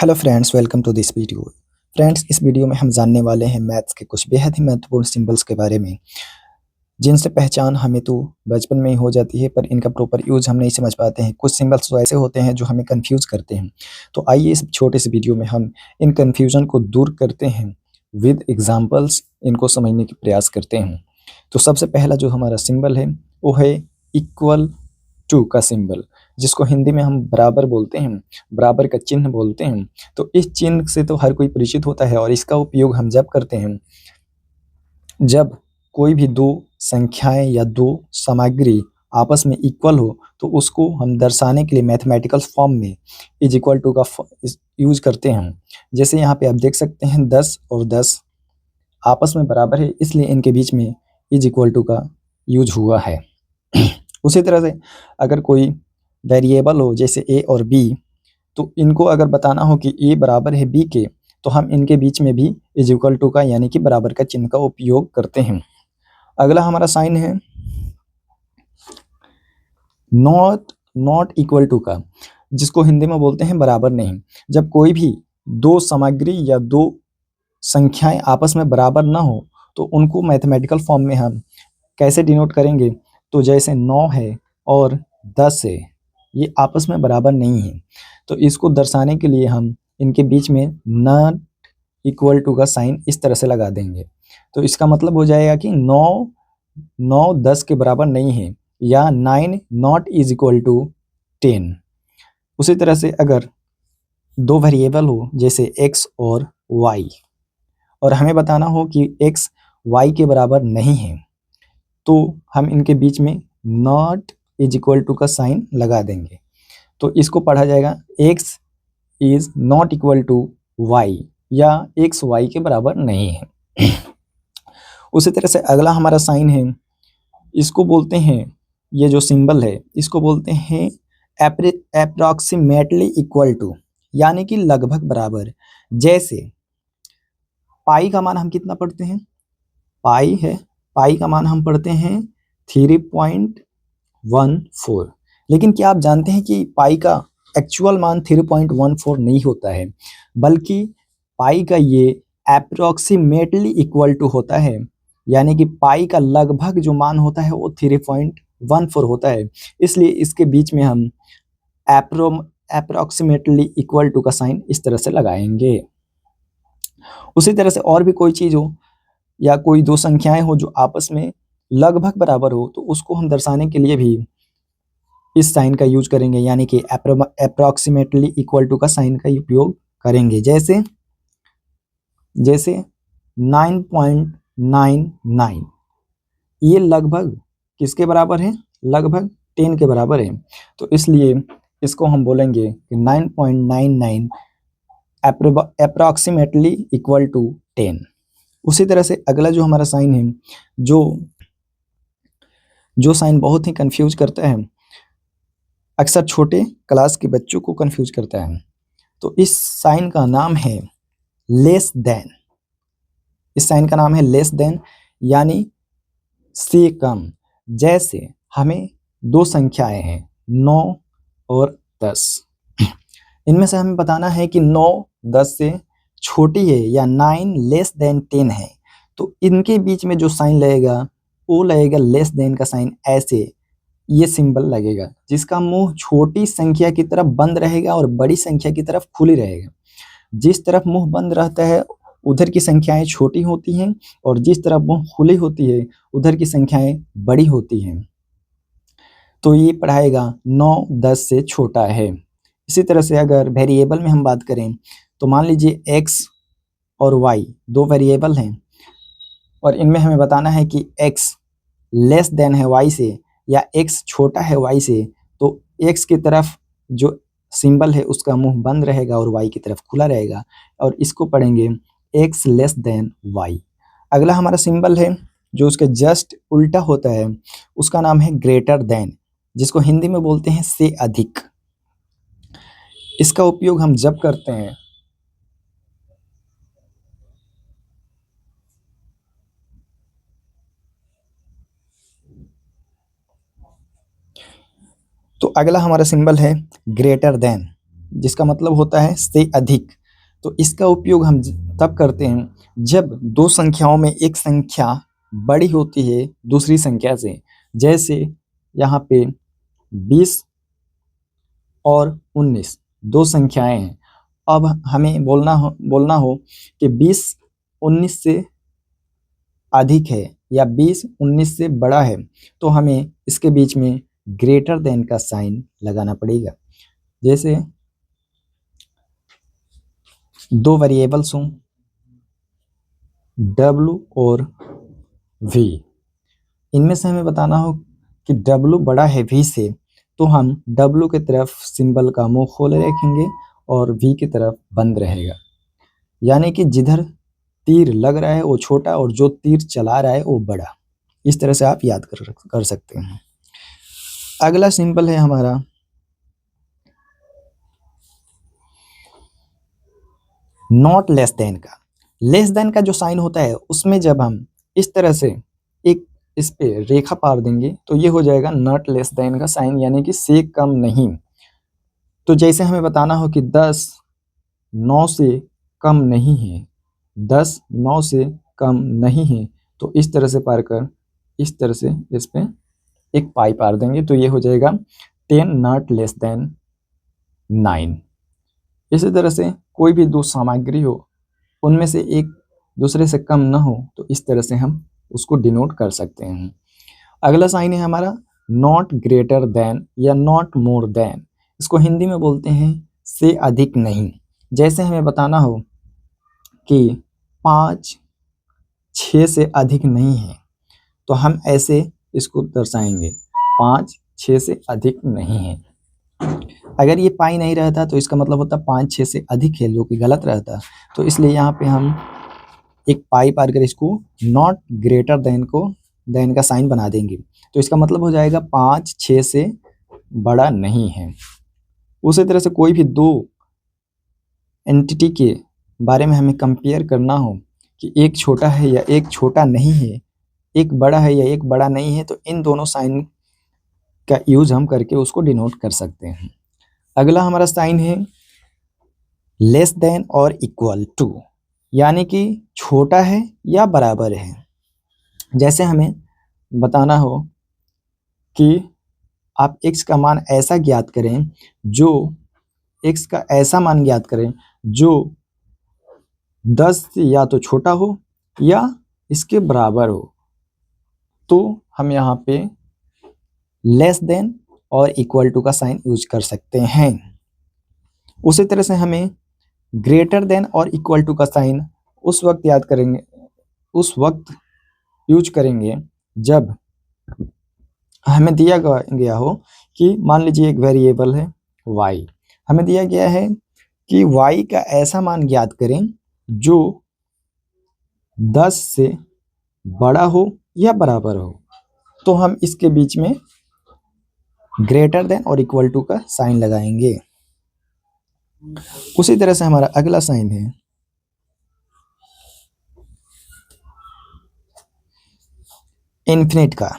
Hello friends, welcome to this video. Friends, इस video में हम जानने वाले हैं मैथ्स के कुछ बेहद ही महत्वपूर्ण सिंबल्स के बारे में, जिनसे पहचान हमें तो बचपन में ही हो जाती है, पर इनका प्रॉपर यूज़ हम नहीं समझ पाते हैं। कुछ सिंबल्स तो ऐसे होते हैं जो हमें कन्फ्यूज़ करते हैं। तो आइए इस छोटे से वीडियो में हम इन कन्फ्यूज़न को दूर करते हैं, विद एग्ज़ाम्पल्स इनको समझने की प्रयास करते हैं। तो सबसे पहला जो हमारा सिंबल है, वो है इक्वल टू का सिंबल, जिसको हिंदी में हम बराबर बोलते हैं, बराबर का चिन्ह बोलते हैं। तो इस चिन्ह से तो हर कोई परिचित होता है और इसका उपयोग हम जब करते हैं, जब कोई भी दो संख्याएं या दो सामग्री आपस में इक्वल हो, तो उसको हम दर्शाने के लिए मैथमेटिकल फॉर्म में इज इक्वल टू का यूज करते हैं। जैसे यहाँ पे आप देख सकते हैं 10 और 10 आपस में बराबर है, इसलिए इनके बीच में इज इक्वल टू का यूज हुआ है। उसी तरह से अगर कोई वेरिएबल हो जैसे ए और बी, तो इनको अगर बताना हो कि ए बराबर है बी के, तो हम इनके बीच में भी इज इक्वल टू का यानी कि बराबर का चिन्ह का उपयोग करते हैं। अगला हमारा साइन है नॉट नॉट इक्वल टू का, जिसको हिंदी में बोलते हैं बराबर नहीं। जब कोई भी दो सामग्री या दो संख्याएं आपस में बराबर ना हो, तो उनको मैथमेटिकल फॉर्म में हम कैसे डिनोट करेंगे? तो जैसे 9 है और 10 है, ये आपस में बराबर नहीं है, तो इसको दर्शाने के लिए हम इनके बीच में नॉट इक्वल टू का साइन इस तरह से लगा देंगे। तो इसका मतलब हो जाएगा कि 9 10 के बराबर नहीं है, या 9 नॉट इज इक्वल टू 10। उसी तरह से अगर दो वेरिएबल हो जैसे x और y, और हमें बताना हो कि x y के बराबर नहीं है, तो हम इनके बीच में नॉट इज इक्वल टू का साइन लगा देंगे। तो इसको पढ़ा जाएगा x is not equal to y, या x y के बराबर नहीं है। उसी तरह से अगला हमारा साइन है, इसको बोलते हैं, ये जो सिंबल है इसको बोलते हैं अप्रॉक्सीमेटली इक्वल टू, यानी कि लगभग बराबर। जैसे पाई का मान हम कितना पढ़ते हैं? पाई है, पाई का मान हम पढ़ते हैं 3.14। लेकिन क्या आप जानते हैं कि पाई का एक्चुअल मान 3.14 नहीं होता है, बल्कि पाई का ये अप्रॉक्सीमेटली इक्वल टू होता है, यानी कि पाई का लगभग जो मान होता है वो 3.14 होता है। इसलिए इसके बीच में हम अप्रॉक्सीमेटली इक्वल टू का साइन इस तरह से लगाएंगे। उसी तरह से और भी कोई चीज़ हो या कोई दो संख्याएं हो जो आपस में लगभग बराबर हो, तो उसको हम दर्शाने के लिए भी इस साइन का यूज करेंगे, यानी कि अप्रॉक्सीमेटली इक्वल टू का साइन का उपयोग करेंगे। जैसे जैसे 9.99, ये लगभग किसके बराबर है? लगभग 10 के बराबर है। तो इसलिए इसको हम बोलेंगे कि 9.99 अप्रॉक्सीमेटली इक्वल टू 10। उसी तरह से अगला जो हमारा साइन है, जो साइन बहुत ही कंफ्यूज करता है, अक्सर छोटे क्लास के बच्चों को कंफ्यूज करता है, तो इस साइन का नाम है लेस देन। इस साइन का नाम है लेस देन, यानी से कम। जैसे हमें दो संख्याएं हैं 9 और 10, इनमें से हमें बताना है कि 9 10 से छोटी है या 9 लेस देन 10 है, तो इनके बीच में जो साइन लगेगा वो लगेगा लेस देन का साइन। ऐसे ये सिंबल लगेगा, जिसका मुंह छोटी संख्या की तरफ बंद रहेगा और बड़ी संख्या की तरफ खुली रहेगा। जिस तरफ मुंह बंद रहता है उधर की संख्याएं छोटी होती हैं, और जिस तरफ मुंह खुली होती है उधर की संख्याएं बड़ी होती हैं। तो ये पढ़ाएगा 9 10 से छोटा है। इसी तरह से अगर वेरिएबल में हम बात करें, तो मान लीजिए x और y दो वेरिएबल हैं, और इनमें हमें बताना है कि x लेस देन है y से या x छोटा है y से, तो x की तरफ जो सिंबल है उसका मुंह बंद रहेगा और y की तरफ खुला रहेगा, और इसको पढ़ेंगे x लेस देन y। अगला हमारा सिंबल है जो उसके जस्ट उल्टा होता है, उसका नाम है ग्रेटर देन, जिसको हिंदी में बोलते हैं से अधिक। इसका उपयोग हम जब करते हैं, तो अगला हमारा सिंबल है ग्रेटर देन, जिसका मतलब होता है से अधिक। तो इसका उपयोग हम तब करते हैं जब दो संख्याओं में एक संख्या बड़ी होती है दूसरी संख्या से। जैसे यहाँ पे 20 और 19 दो संख्याएं हैं। अब हमें बोलना हो कि 20 19 से अधिक है या 20 19 से बड़ा है, तो हमें इसके बीच में ग्रेटर देन का साइन लगाना पड़ेगा। जैसे दो वेरिएबल्स हों W और V, इनमें से हमें बताना हो कि W बड़ा है V से, तो हम W की तरफ सिंबल का मुंह खोले रखेंगे और V की तरफ बंद रहेगा। यानी कि जिधर तीर लग रहा है वो छोटा और जो तीर चला रहा है वो बड़ा। इस तरह से आप याद कर सकते हैं। अगला सिंबल है हमारा नॉट लेस देन का। लेस देन का जो साइन होता है उसमें जब हम इस तरह से एक इस पे रेखा पार देंगे तो ये हो जाएगा नॉट लेस देन का साइन, यानी कि से कम नहीं। तो जैसे हमें बताना हो कि 10 9 से कम नहीं है, 10 9 से कम नहीं है, तो इस तरह से पार कर इस तरह से इस पे एक पाई पार देंगे तो ये हो जाएगा 10 नॉट लेस देन 9। इसी तरह से कोई भी दो सामग्री हो उनमें से एक दूसरे से कम ना हो तो इस तरह से हम उसको डिनोट कर सकते हैं। अगला साइन है हमारा नॉट ग्रेटर देन या नॉट मोर देन। इसको हिंदी में बोलते हैं से अधिक नहीं। जैसे हमें बताना हो कि 5 6 से अधिक नहीं है, तो हम ऐसे इसको दर्शाएंगे 5 6 से अधिक नहीं है। अगर ये पाई नहीं रहता तो इसका मतलब होता 5 6 से अधिक है, जो कि गलत रहता। तो इसलिए यहाँ पे हम एक पाई पार कर इसको नॉट ग्रेटर देन का साइन बना देंगे। तो इसका मतलब हो जाएगा 5 6 से बड़ा नहीं है। उसी तरह से कोई भी दो एंटिटी के बारे में हमें कंपेयर करना हो कि एक छोटा है या एक छोटा नहीं है, एक बड़ा है या एक बड़ा नहीं है, तो इन दोनों साइन का यूज हम करके उसको डिनोट कर सकते हैं। अगला हमारा साइन है लेस देन और इक्वल टू, यानी कि छोटा है या बराबर है। जैसे हमें बताना हो कि आप x का मान ऐसा ज्ञात करें जो x का ऐसा मान ज्ञात करें जो 10 से या तो छोटा हो या इसके बराबर हो, तो हम यहाँ पे लेस देन और इक्वल टू का साइन यूज कर सकते हैं। उसी तरह से हमें ग्रेटर देन और इक्वल टू का साइन उस वक्त यूज करेंगे जब हमें दिया गया हो कि मान लीजिए एक वेरिएबल है y, हमें दिया गया है कि y का ऐसा मान ज्ञात करें जो 10 से बड़ा हो या बराबर हो, तो हम इसके बीच में ग्रेटर देन और इक्वल टू का साइन लगाएंगे। उसी तरह से हमारा अगला साइन है इन्फिनिट का।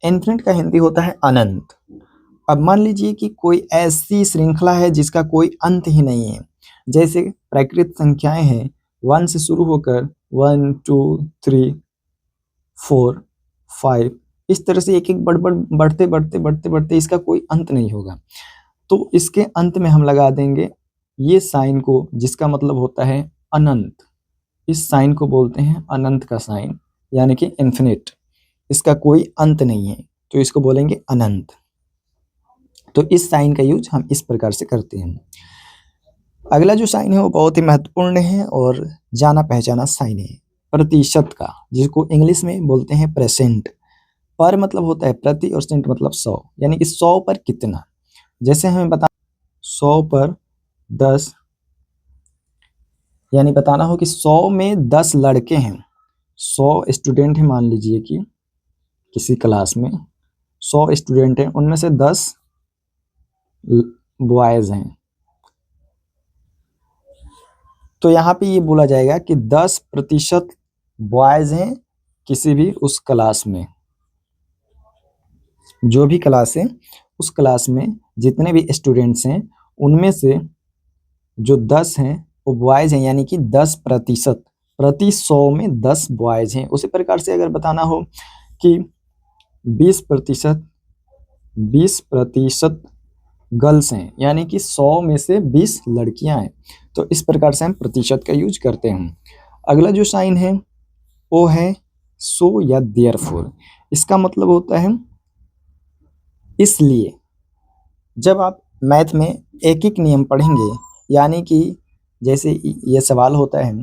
इन्फिनिट का हिंदी होता है अनंत। अब मान लीजिए कि कोई ऐसी श्रृंखला है जिसका कोई अंत ही नहीं है। जैसे प्राकृत संख्याएं हैं 1 से शुरू होकर 1 2 3 4 5, इस तरह से एक एक बढ़ते बढ़ते बढ़ते बढ़ते इसका कोई अंत नहीं होगा। तो इसके अंत में हम लगा देंगे ये साइन को, जिसका मतलब होता है अनंत। इस साइन को बोलते हैं अनंत का साइन, यानी कि इन्फिनिट। इसका कोई अंत नहीं है तो इसको बोलेंगे अनंत। तो इस साइन का यूज हम इस प्रकार से करते हैं। अगला जो साइन है वो बहुत ही महत्वपूर्ण है और जाना पहचाना साइन है प्रतिशत का, जिसको इंग्लिश में बोलते हैं परसेंट। पर मतलब होता है प्रति और सेंट मतलब 100, यानी कि 100 पर कितना। जैसे हमें बता 100 पर 10, यानी बताना हो कि 100 में 10 लड़के हैं। 100 स्टूडेंट हैं, मान लीजिए कि किसी क्लास में 100 स्टूडेंट हैं, उनमें से 10 बॉयज हैं। तो यहाँ पे ये बोला जाएगा कि 10% बॉयज हैं किसी भी उस क्लास में। जो भी क्लास है उस क्लास में जितने भी स्टूडेंट्स हैं उनमें से जो 10 हैं वो बॉयज़ हैं, यानी कि 10% प्रति 100 में 10 बॉयज़ हैं। उसी प्रकार से अगर बताना हो कि 20% गर्ल्स हैं, यानी कि 100 में से 20 लड़कियां हैं। तो इस प्रकार से हम प्रतिशत का यूज करते हैं। अगला जो साइन है वो है सो या देयरफॉर। इसका मतलब होता है इसलिए। जब आप मैथ में एक एक नियम पढ़ेंगे, यानी कि जैसे ये सवाल होता है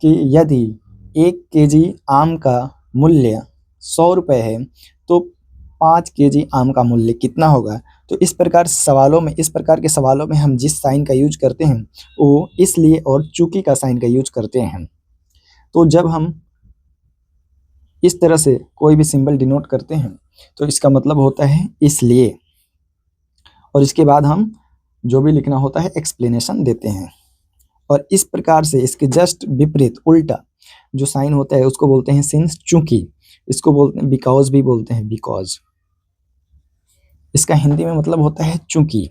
कि यदि 1 केजी आम का मूल्य 100 रुपये है तो 5 केजी आम का मूल्य कितना होगा। तो इस प्रकार के सवालों में हम जिस साइन का यूज करते हैं वो इसलिए और चूंकि का साइन का यूज करते हैं। तो जब हम इस तरह से कोई भी सिंबल डिनोट करते हैं तो इसका मतलब होता है इसलिए, और इसके बाद हम जो भी लिखना होता है एक्सप्लेनेशन देते हैं। और इस प्रकार से इसके जस्ट विपरीत उल्टा जो साइन होता है उसको बोलते हैं सिंस, चूंकि। इसको बोलते हैं बिकॉज भी बोलते हैं, बिकॉज। इसका हिंदी में मतलब होता है चूंकि।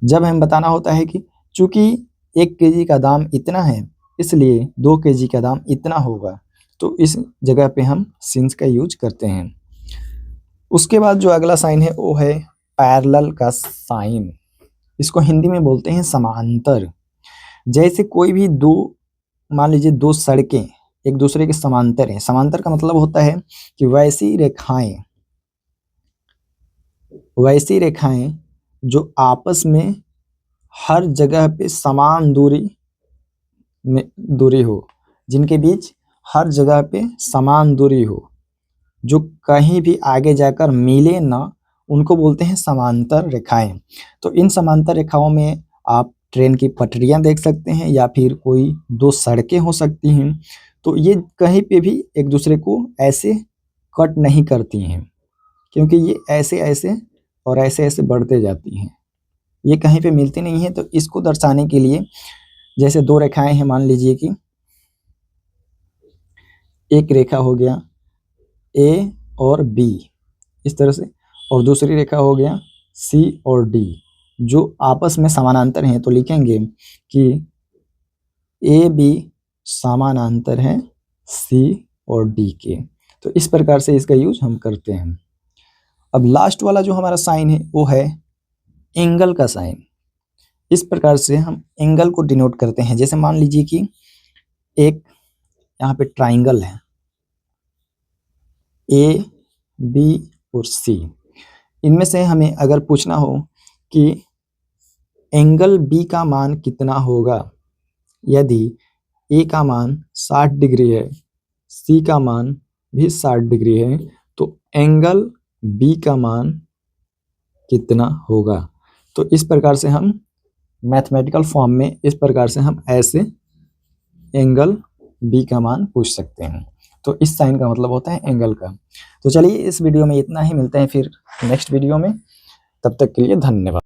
जब हमें बताना होता है कि चूंकि 1 केजी का दाम इतना है इसलिए 2 केजी का दाम इतना होगा, तो इस जगह पे हम सिंस का यूज करते हैं। उसके बाद जो अगला साइन है वो है पैरेलल का साइन। इसको हिंदी में बोलते हैं समांतर। जैसे कोई भी मान लीजिए 2 सड़कें एक दूसरे के समांतर हैं। समांतर का मतलब होता है कि वैसी रेखाएं जो आपस में हर जगह पे समान दूरी हो, जिनके बीच हर जगह पे समान दूरी हो, जो कहीं भी आगे जाकर मिले ना, उनको बोलते हैं समांतर रेखाएं। तो इन समांतर रेखाओं में आप ट्रेन की पटरियां देख सकते हैं या फिर कोई 2 सड़कें हो सकती हैं। तो ये कहीं पे भी एक दूसरे को ऐसे कट नहीं करती हैं, क्योंकि ये ऐसे ऐसे और ऐसे ऐसे बढ़ते जाती हैं, ये कहीं पे मिलती नहीं है। तो इसको दर्शाने के लिए जैसे 2 रेखाएं हैं, मान लीजिए कि एक रेखा हो गया ए और बी इस तरह से, और दूसरी रेखा हो गया सी और डी, जो आपस में समानांतर हैं। तो लिखेंगे कि ए बी समानांतर है सी और डी के। तो इस प्रकार से इसका यूज हम करते हैं। अब लास्ट वाला जो हमारा साइन है वो है एंगल का साइन। इस प्रकार से हम एंगल को डिनोट करते हैं। जैसे मान लीजिए कि एक यहाँ पे ट्राइंगल है ए बी और सी, इनमें से हमें अगर पूछना हो कि एंगल बी का मान कितना होगा, यदि ए का मान 60 डिग्री है, सी का मान भी 60 डिग्री है, तो एंगल बी का मान कितना होगा। तो इस प्रकार से हम मैथमेटिकल फॉर्म में इस प्रकार से हम ऐसे एंगल बी का मान पूछ सकते हैं। तो इस साइन का मतलब होता है एंगल का। तो चलिए इस वीडियो में इतना ही, मिलते हैं फिर नेक्स्ट वीडियो में। तब तक के लिए धन्यवाद।